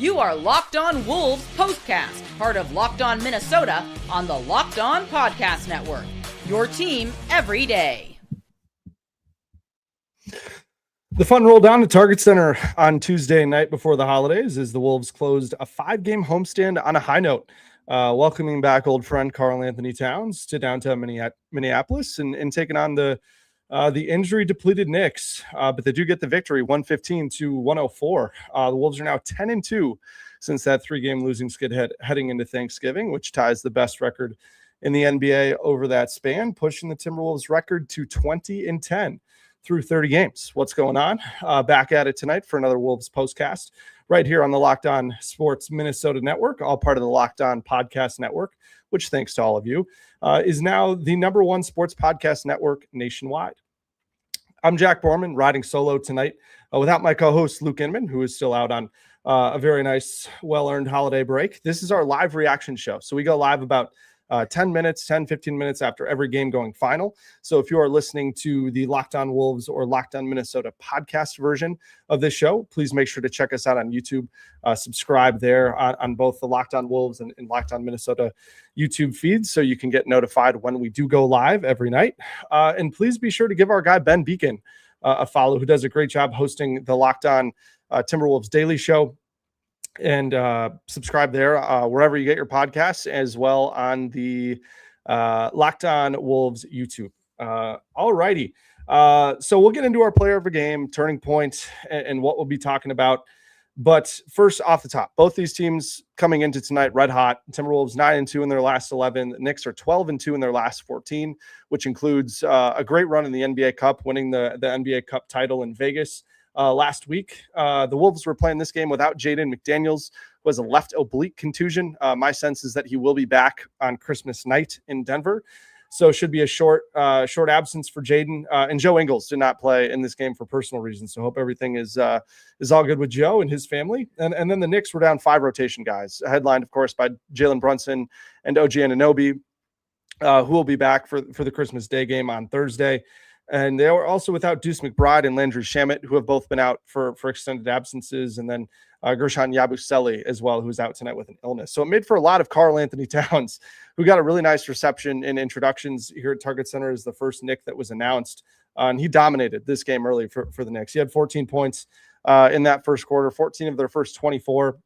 You are Locked On Wolves POSTCAST, part of Locked On Minnesota on the Locked On Podcast Network. Your team every day. The fun rolled down to Target Center on Tuesday night before the holidays as the Wolves closed a 5-game homestand on a high note, welcoming back old friend Karl-Anthony Towns to downtown Minneapolis and taking on the injury-depleted Knicks. But they do get the victory, 115-104. The Wolves are now 10-2 since that 3-game losing skid heading into Thanksgiving, which ties the best record in the NBA over that span, pushing the Timberwolves record to 20-10 through 30 games. What's going on? Back at it tonight for another Wolves postcast right here on the Locked On Sports Minnesota Network, all part of the Locked On Podcast Network, which, thanks to all of you, is now the #1 sports podcast network nationwide. I'm Jack Borman, riding solo tonight without my co-host Luke Inman, who is still out on a very nice, well-earned holiday break. This is our live reaction show. So we go live about 15 minutes after every game going final. So if you are listening to the Locked On Wolves or Locked On Minnesota podcast version of this show, please make sure to check us out on YouTube. Subscribe there on both the Locked On Wolves and Locked On Minnesota YouTube feeds so you can get notified when we do go live every night. And please be sure to give our guy Ben Beacon a follow, who does a great job hosting the Locked On Timberwolves Daily Show. And subscribe there wherever you get your podcasts, as well on the Locked On Wolves YouTube. All righty. So we'll get into our player of the game, turning point, and what we'll be talking about. But first, off the top, both these teams coming into tonight red hot. Timberwolves 9-2 in their last 11. The Knicks are 12-2 in their last 14, which includes a great run in the NBA Cup, winning the NBA Cup title in Vegas last week. The Wolves were playing this game without Jaden McDaniels, who has a left oblique contusion. My sense is that he will be back on Christmas night in Denver. So it should be a short absence for Jaden. And Joe Ingles did not play in this game for personal reasons. So hope everything is all good with Joe and his family. And then the Knicks were down 5 rotation guys, headlined, of course, by Jalen Brunson and OG Anunoby, who will be back for the Christmas Day game on Thursday. And they were also without Deuce McBride and Landry Shamet, who have both been out for extended absences. And then Gershon Yabusele as well, who's out tonight with an illness. So it made for a lot of Karl-Anthony Towns, who got a really nice reception in introductions here at Target Center as the first Knick that was announced. And he dominated this game early for the Knicks. He had 14 points in that first quarter, 14 of their first 24.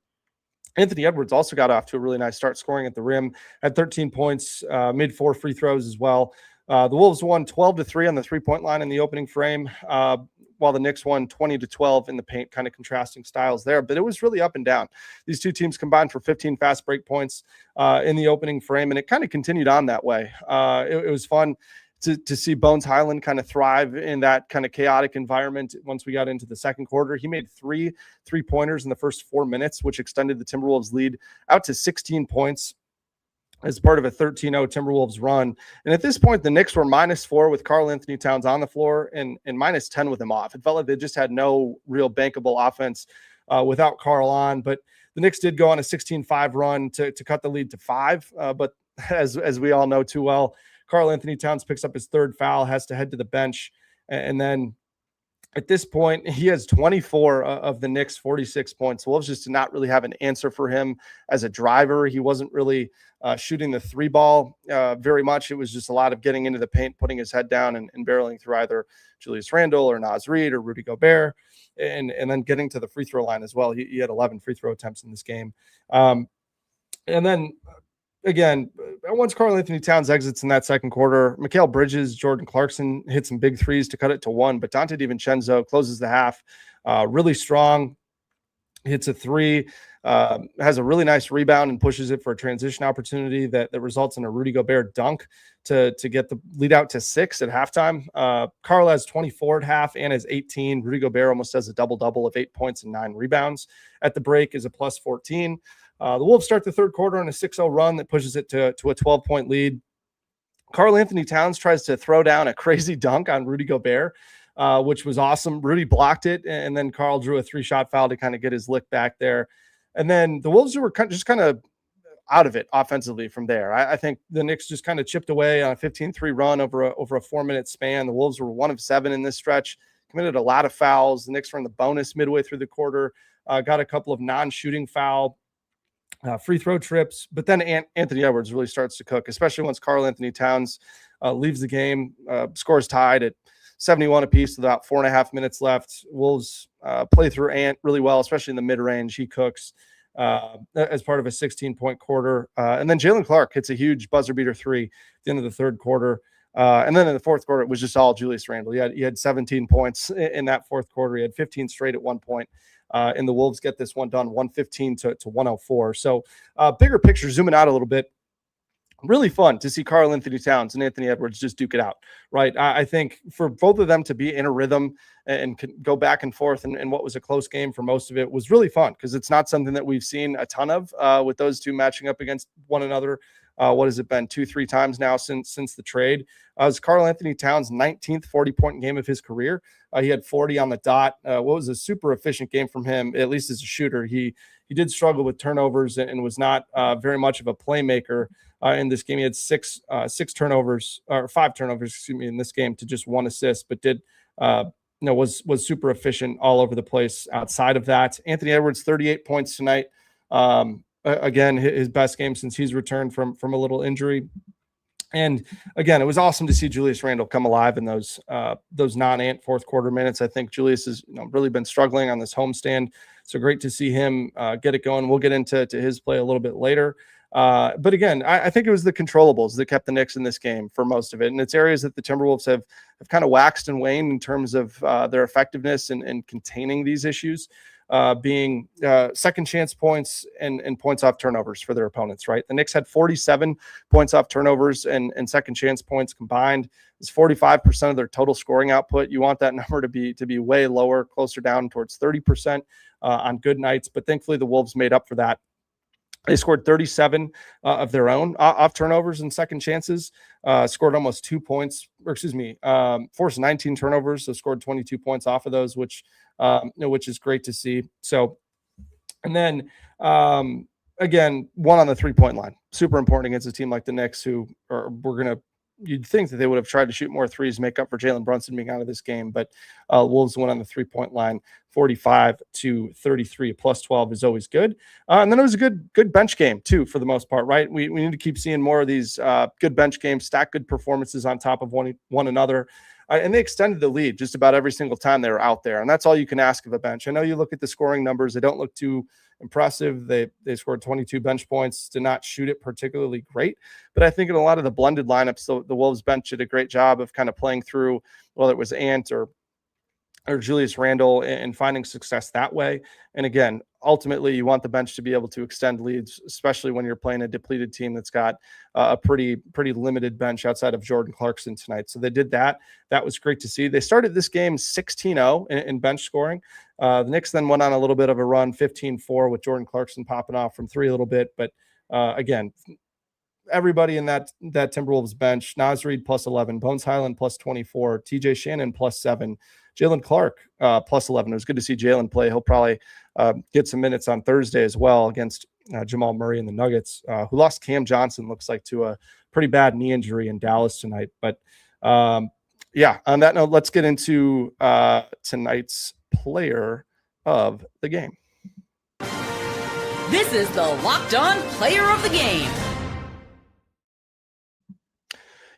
Anthony Edwards also got off to a really nice start, scoring at the rim, had 13 points, made 4 free throws as well. The Wolves won 12-3 on the three-point line in the opening frame, while the Knicks won 20-12 in the paint, kind of contrasting styles there. But it was really up and down. These two teams combined for 15 fast break points in the opening frame, and it kind of continued on that way. It was fun to see Bones Highland kind of thrive in that kind of chaotic environment once we got into the second quarter. He made 3 3-pointers in the first 4 minutes, which extended the Timberwolves lead out to 16 points. As part of a 13-0 Timberwolves run. And at this point, the Knicks were -4 with Karl-Anthony Towns on the floor and -10 with him off. It felt like they just had no real bankable offense without Karl on. But the Knicks did go on a 16-5 run to cut the lead to 5. But as we all know too well, Karl-Anthony Towns picks up his 3rd foul, has to head to the bench. And then at this point, he has 24 of the Knicks' 46 points. The Wolves just did not really have an answer for him as a driver. He wasn't really shooting the 3 ball very much. It was just a lot of getting into the paint, putting his head down and barreling through either Julius Randle or Naz Reid or Rudy Gobert, and then getting to the free throw line as well. He had 11 free throw attempts in this game. And then again, once Karl-Anthony Towns exits in that second quarter, Mikal Bridges, Jordan Clarkson hit some big threes to cut it to 1, but Dante DiVincenzo closes the half really strong, hits a 3, has a really nice rebound and pushes it for a transition opportunity that results in a Rudy Gobert dunk to get the lead out to 6 at halftime. Karl has 24 at half and has 18. Rudy Gobert almost has a double-double of 8 points and 9 rebounds. At the break is a plus 14. The Wolves start the third quarter on a 6-0 run that pushes it to a 12-point lead. Karl-Anthony Towns tries to throw down a crazy dunk on Rudy Gobert, which was awesome. Rudy blocked it, and then Karl drew a 3-shot foul to kind of get his lick back there. And then the Wolves were just kind of out of it offensively from there. I think the Knicks just kind of chipped away on a 15-3 run over a 4-minute span. The Wolves were 1 of 7 in this stretch, committed a lot of fouls. The Knicks were in the bonus midway through the quarter. got a couple of non-shooting foul free throw trips, but then Anthony Edwards really starts to cook, especially once Karl-Anthony Towns leaves the game. Scores tied at 71 apiece with about 4.5 minutes left. Wolves play through Ant really well, especially in the mid-range. He cooks as part of a 16-point quarter. And then Jalen Clark hits a huge buzzer beater three at the end of the third quarter. And then in the fourth quarter, it was just all Julius Randle. He had 17 points in that fourth quarter. He had 15 straight at one point. And the Wolves get this one done 115 to 104. So bigger picture, zooming out a little bit, really fun to see Karl-Anthony Towns and Anthony Edwards just duke it out, right? I think for both of them to be in a rhythm and go back and forth and what was a close game for most of it was really fun because it's not something that we've seen a ton of with those two matching up against one another. What has it been 2-3 times now since the trade? It was Karl-Anthony Towns' 19th 40-point game of his career. He had 40 on the dot. What was a super efficient game from him, at least as a shooter. He did struggle with turnovers and was not very much of a playmaker in this game. He had five turnovers, in this game to just one assist, but did was super efficient all over the place outside of that. Anthony Edwards, 38 points tonight. Again, his best game since he's returned from a little injury. And again, it was awesome to see Julius Randle come alive in those non-Ant fourth quarter minutes. I think Julius has really been struggling on this homestand. So great to see him get it going. We'll get into his play a little bit later. But again, I think it was the controllables that kept the Knicks in this game for most of it. And it's areas that the Timberwolves have kind of waxed and waned in terms of their effectiveness in containing these issues. Being second chance points and points off turnovers for their opponents, right? The Knicks had 47 points off turnovers and second chance points combined. It's 45% of their total scoring output. You want that number to be way lower, closer down towards 30% on good nights. But thankfully, the Wolves made up for that. They scored 37 of their own off turnovers and second chances, scored almost 2 points, forced 19 turnovers, so scored 22 points off of those, which is great to see. So, and then again, one on the 3-point line, super important against a team like the Knicks, who you'd think that they would have tried to shoot more threes, make up for Jalen Brunson being out of this game, but Wolves went on the 3-point line, 45-33, plus 12 is always good. And then it was a good bench game too, for the most part, right? We need to keep seeing more of these good bench games, stack good performances on top of one another. And they extended the lead just about every single time they were out there. And that's all you can ask of a bench. I know you look at the scoring numbers, they don't look too impressive. They scored 22 bench points, did not shoot it particularly great. But I think in a lot of the blended lineups, the Wolves bench did a great job of kind of playing through, whether it was Ant or Julius Randle, and finding success that way. And again, ultimately, you want the bench to be able to extend leads, especially when you're playing a depleted team that's got a pretty limited bench outside of Jordan Clarkson tonight. So they did that. That was great to see. They started this game 16-0 in bench scoring. The Knicks then went on a little bit of a run, 15-4, with Jordan Clarkson popping off from three a little bit. But again, everybody in that Timberwolves bench, Naz Reid plus 11, Bones Highland plus 24, TJ Shannon plus 7, Jalen Clark plus 11. It was good to see Jalen play. He'll probably get some minutes on Thursday as well against Jamal Murray and the Nuggets, who lost Cam Johnson, looks like, to a pretty bad knee injury in Dallas tonight. But yeah, on that note, let's get into tonight's player of the game. This is the Locked On Player of the Game.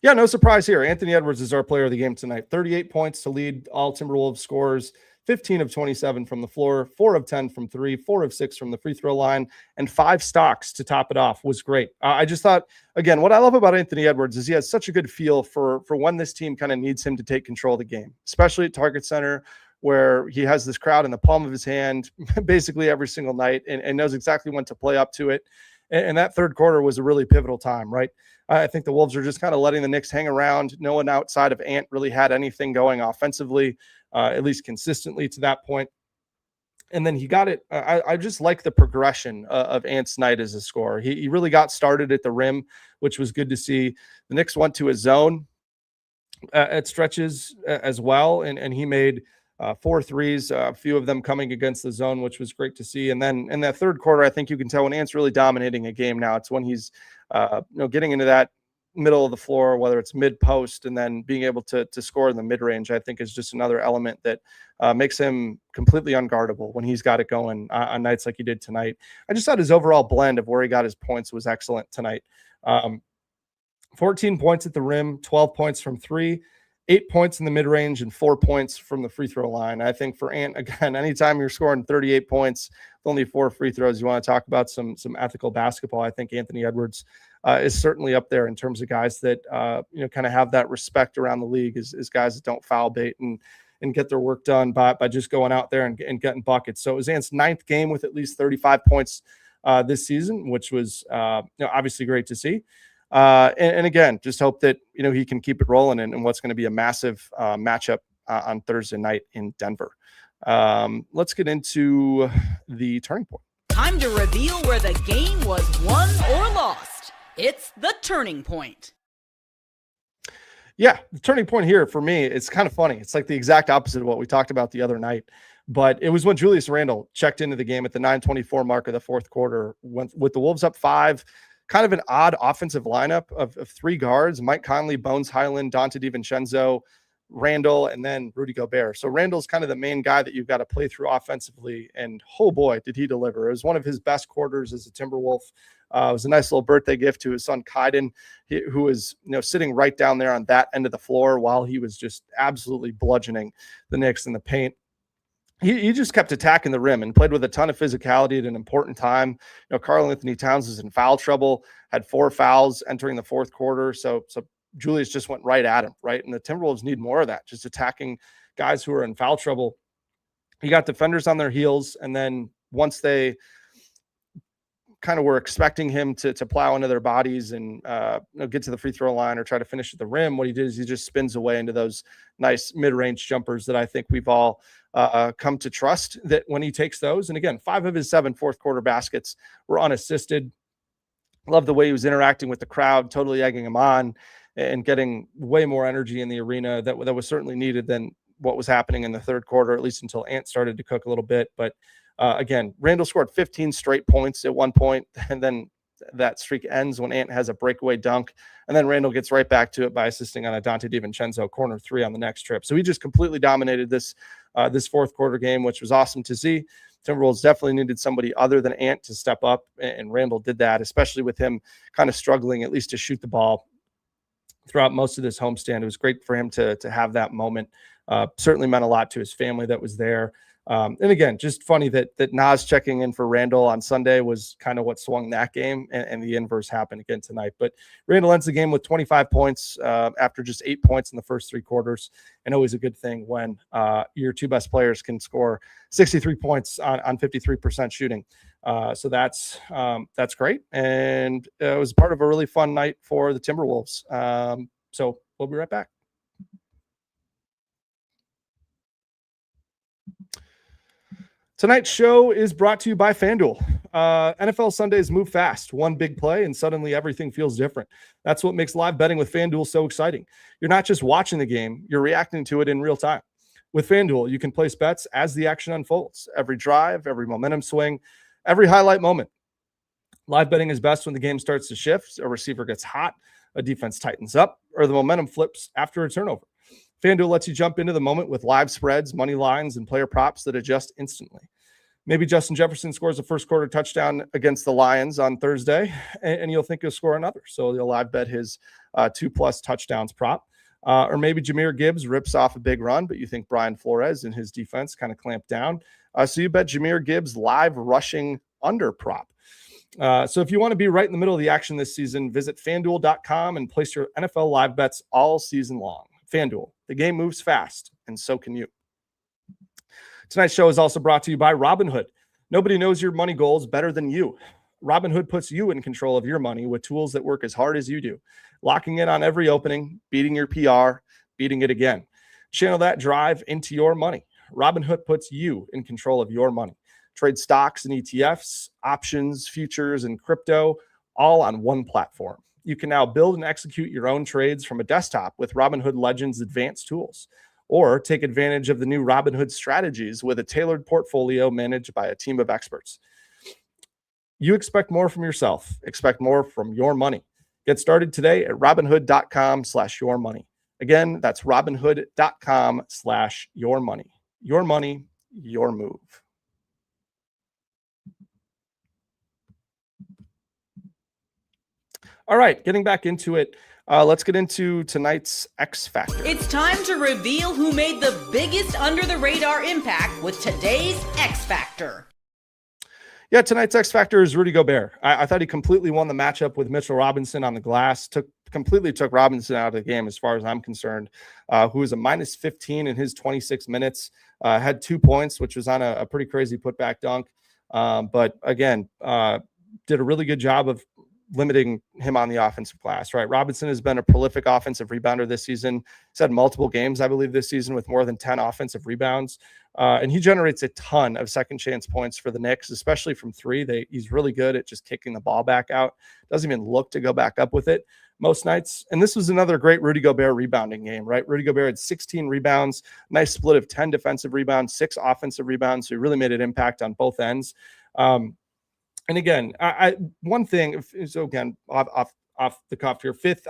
Yeah, no surprise here. Anthony Edwards is our player of the game tonight. 38 points to lead all Timberwolves scores, 15 of 27 from the floor, 4 of 10 from 3, 4 of 6 from the free throw line, and 5 stocks to top it off. Was great. I just thought, again, what I love about Anthony Edwards is he has such a good feel for when this team kind of needs him to take control of the game, especially at Target Center, where he has this crowd in the palm of his hand basically every single night and knows exactly when to play up to it. And that third quarter was a really pivotal time, right? I think the Wolves are just kind of letting the Knicks hang around. No one outside of Ant really had anything going offensively, at least consistently to that point. And then he got it. I just like the progression of Ant's night as a scorer. He really got started at the rim, which was good to see. The Knicks went to a zone at stretches as well, and he made 4 threes, a few of them coming against the zone, which was great to see. And then in that third quarter, I think you can tell when Ant's really dominating a game now. It's when he's getting into that middle of the floor, whether it's mid post, and then being able to score in the mid range, I think is just another element that makes him completely unguardable when he's got it going on nights like he did tonight. I just thought his overall blend of where he got his points was excellent tonight. 14 points at the rim, 12 points from three, 8 points in the mid range, and 4 points from the free throw line. I think for Ant, again, anytime you're scoring 38 points with only 4 free throws, you want to talk about some ethical basketball. I think Anthony Edwards is certainly up there in terms of guys that kind of have that respect around the league, is guys that don't foul bait and get their work done by just going out there and getting buckets. So it was Ant's 9th game with at least 35 points this season, which was obviously great to see. And again, just hope that he can keep it rolling in what's going to be a massive matchup on Thursday night in Denver. Let's get into the turning point. Time to reveal where the game was won or lost. It's the turning point. Yeah, the turning point here for me, it's kind of funny. It's like the exact opposite of what we talked about the other night. But it was when Julius Randle checked into the game at the 9:24 mark of the fourth quarter, with the Wolves up 5. Kind of an odd offensive lineup of 3 guards: Mike Conley, Bones Highland, Dante DiVincenzo, Randle, and then Rudy Gobert. So Randle's kind of the main guy that you've got to play through offensively. And oh boy, did he deliver. It was one of his best quarters as a Timberwolf. It was a nice little birthday gift to his son, Kaiden, who was sitting right down there on that end of the floor while he was just absolutely bludgeoning the Knicks in the paint. He just kept attacking the rim and played with a ton of physicality at an important time. Karl-Anthony Towns was in foul trouble, had 4 fouls entering the fourth quarter. So Julius just went right at him, right? And the Timberwolves need more of that, just attacking guys who are in foul trouble. You got defenders on their heels, and then once they kind of were expecting him to plow into their bodies and get to the free throw line or try to finish at the rim, what he did is he just spins away into those nice mid-range jumpers that I think we've all come to trust, that when he takes those. And again, 5 of his 7 fourth quarter baskets were unassisted. Love the way he was interacting with the crowd, totally egging him on and getting way more energy in the arena that was certainly needed than what was happening in the third quarter, at least until Ant started to cook a little bit. But again, Randle scored 15 straight points at one point, and then that streak ends when Ant has a breakaway dunk, and then Randle gets right back to it by assisting on a Dante DiVincenzo corner 3 on the next trip. So he just completely dominated this fourth quarter game, which was awesome to see. Timberwolves definitely needed somebody other than Ant to step up, and Randle did that, especially with him kind of struggling at least to shoot the ball throughout most of this homestand. It was great for him to have that moment. Certainly meant a lot to his family that was there. And again, just funny that Nas checking in for Randle on Sunday was kind of what swung that game, and the inverse happened again tonight. But Randle ends the game with 25 points after just 8 points in the first 3 quarters, and always a good thing when your 2 best players can score 63 points on 53% shooting. So that's great, and it was part of a really fun night for the Timberwolves. So we'll be right back. Tonight's show is brought to you by FanDuel. NFL Sundays move fast. One big play, and suddenly everything feels different. That's what makes live betting with FanDuel so exciting. You're not just watching the game, you're reacting to it in real time. With FanDuel, you can place bets as the action unfolds. Every drive, every momentum swing, every highlight moment. Live betting is best when the game starts to shift, a receiver gets hot, a defense tightens up, or the momentum flips after a turnover. FanDuel lets you jump into the moment with live spreads, money lines, and player props that adjust instantly. Maybe Justin Jefferson scores a first quarter touchdown against the Lions on Thursday, and you'll think he'll score another. So you'll live bet his 2+ touchdowns prop. Or maybe Jahmyr Gibbs rips off a big run, but you think Brian Flores and his defense kind of clamp down. So you bet Jahmyr Gibbs live rushing under prop. So if you want to be right in the middle of the action this season, visit FanDuel.com and place your NFL live bets all season long. FanDuel, the game moves fast, and so can you. Tonight's show is also brought to you by Robinhood. Nobody knows your money goals better than you. Robinhood puts you in control of your money with tools that work as hard as you do, locking in on every opening, beating your PR, beating it again. Channel that drive into your money. Robinhood puts you in control of your money. Trade stocks and ETFs, options, futures, and crypto, all on one platform. You can now build and execute your own trades from a desktop with Robinhood Legends advanced tools, or take advantage of the new Robinhood strategies with a tailored portfolio managed by a team of experts. You expect more from yourself. Expect more from your money. Get started today at robinhood.com/yourmoney. Again, that's robinhood.com/yourmoney. Your money, your move. All right, getting back into it. Let's get into tonight's X Factor. It's time to reveal who made the biggest under-the-radar impact with today's X Factor. Yeah, tonight's X Factor is Rudy Gobert. I thought he completely won the matchup with Mitchell Robinson on the glass, completely took Robinson out of the game as far as I'm concerned, who was a minus 15 in his 26 minutes, had 2 points, which was on a pretty crazy putback dunk. But again, did a really good job of limiting him on the offensive glass, right? Robinson has been a prolific offensive rebounder this season. He's had multiple games, I believe, this season with more than 10 offensive rebounds. And he generates a ton of second chance points for the Knicks, especially from three. He's really good at just kicking the ball back out. Doesn't even look to go back up with it most nights. And this was another great Rudy Gobert rebounding game, right? Rudy Gobert had 16 rebounds, nice split of 10 defensive rebounds, 6 offensive rebounds. So he really made an impact on both ends. And again, one thing, so again, off the cuff here, fifth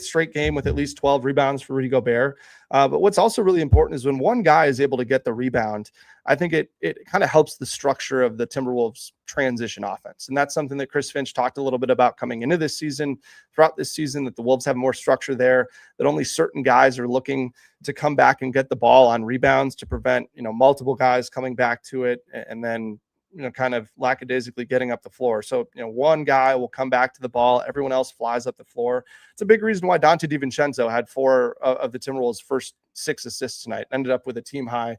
straight game with at least 12 rebounds for Rudy Gobert. But what's also really important is when one guy is able to get the rebound, I think it kind of helps the structure of the Timberwolves transition offense. And that's something that Chris Finch talked a little bit about coming into this season, throughout this season, that the Wolves have more structure there, that only certain guys are looking to come back and get the ball on rebounds to prevent, multiple guys coming back to it and then kind of lackadaisically getting up the floor. So, one guy will come back to the ball. Everyone else flies up the floor. It's a big reason why Donte DiVincenzo had 4 of the Timberwolves' first 6 assists tonight, ended up with a team high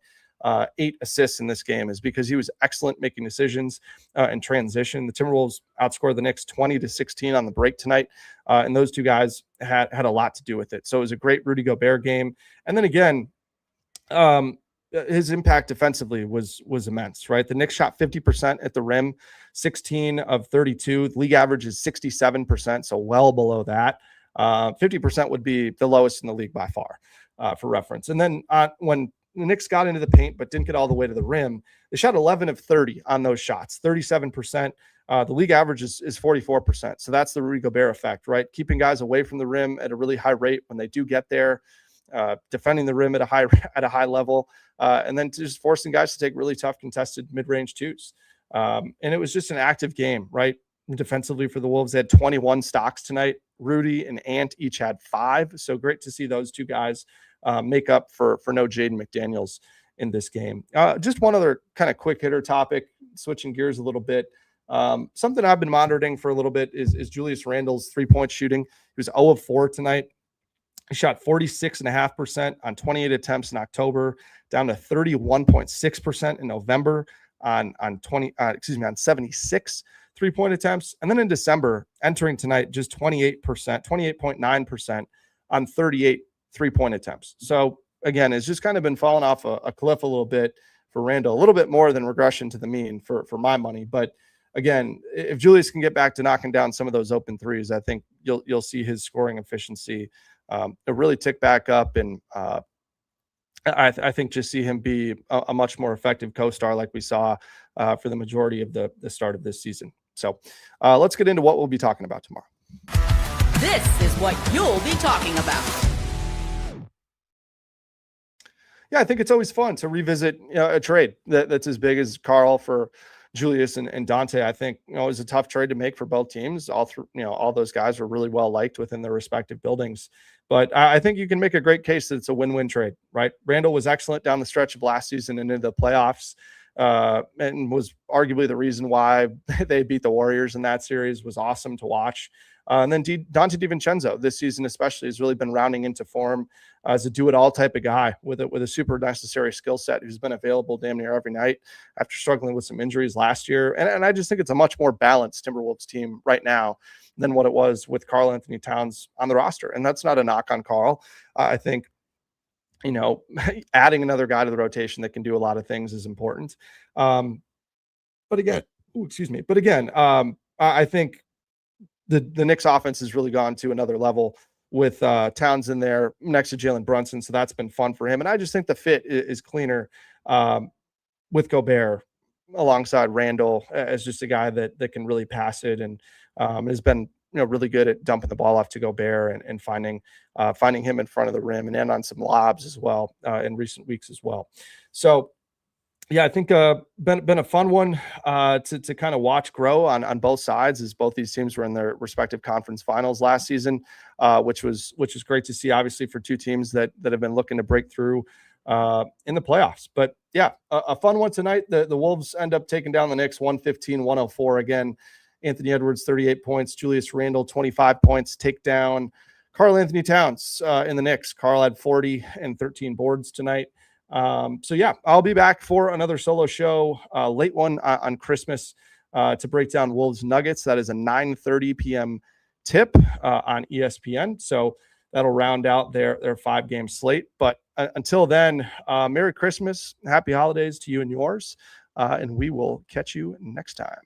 8 assists in this game, is because he was excellent making decisions in transition. The Timberwolves outscored the Knicks 20-16 on the break tonight. And those two guys had a lot to do with it. So it was a great Rudy Gobert game. And then again, his impact defensively was immense, right? The Knicks shot 50% at the rim, 16 of 32. The league average is 67%, so well below that. 50% would be the lowest in the league by far, for reference. And then when the Knicks got into the paint but didn't get all the way to the rim, they shot 11 of 30 on those shots, 37%. The league average is 44%. So that's the Rudy Gobert effect, right? Keeping guys away from the rim at a really high rate when they do get there. Defending the rim at a high level, and then just forcing guys to take really tough contested mid-range twos. And it was just an active game, right? Defensively for the Wolves, they had 21 stocks tonight. Rudy and Ant each had 5. So great to see those two guys make up for no Jaden McDaniels in this game. Just one other kind of quick hitter topic, switching gears a little bit. Something I've been monitoring for a little bit is Julius Randle's 3-point shooting. He was 0 of 4 tonight. He shot 46.5% on 28 attempts in October, down to 31.6% in November on 76 3-point attempts. And then in December, entering tonight, just 28.9% on 38 3-point attempts. So again, it's just kind of been falling off a cliff a little bit for Randle, a little bit more than regression to the mean for my money. But again, if Julius can get back to knocking down some of those open threes, I think you'll see his scoring efficiency really tick back up, and I think just see him be a much more effective co-star like we saw for the majority of the start of this season. So let's get into what we'll be talking about tomorrow. This is what you'll be talking about. Yeah, I think it's always fun to revisit a trade that's as big as Karl for Julius and Donte. I think it was a tough trade to make for both teams. All those guys were really well liked within their respective buildings. But I think you can make a great case that it's a win-win trade, right? Randle was excellent down the stretch of last season and into the playoffs, and was arguably the reason why they beat the Warriors in that series. Was awesome to watch. And then Donte DiVincenzo this season especially has really been rounding into form as a do-it-all type of guy with a super necessary skill set who's been available damn near every night after struggling with some injuries last year. And I just think it's a much more balanced Timberwolves team right now than what it was with Karl-Anthony Towns on the roster. And that's not a knock on Karl. I think, adding another guy to the rotation that can do a lot of things is important. But again, I think the Knicks offense has really gone to another level with Towns in there next to Jalen Brunson. So that's been fun for him. And I just think the fit is cleaner with Gobert alongside Randle as just a guy that can really pass it and has been really good at dumping the ball off to Gobert and finding him in front of the rim and end on some lobs as well in recent weeks as well. So yeah, I think been a fun one to kind of watch grow on both sides, as both these teams were in their respective conference finals last season, which was great to see, obviously, for two teams that have been looking to break through in the playoffs. But yeah, a fun one tonight. The Wolves end up taking down the Knicks 115-104. Again, Anthony Edwards 38 points, Julius Randle 25 points, take down Karl-Anthony Towns in the Knicks. Karl had 40 and 13 boards tonight. So yeah, I'll be back for another solo show, late one on Christmas, to break down Wolves Nuggets. That is a 9:30 p.m. tip on ESPN. So that'll round out their 5-game slate. But until then, Merry Christmas, Happy Holidays to you and yours, and we will catch you next time.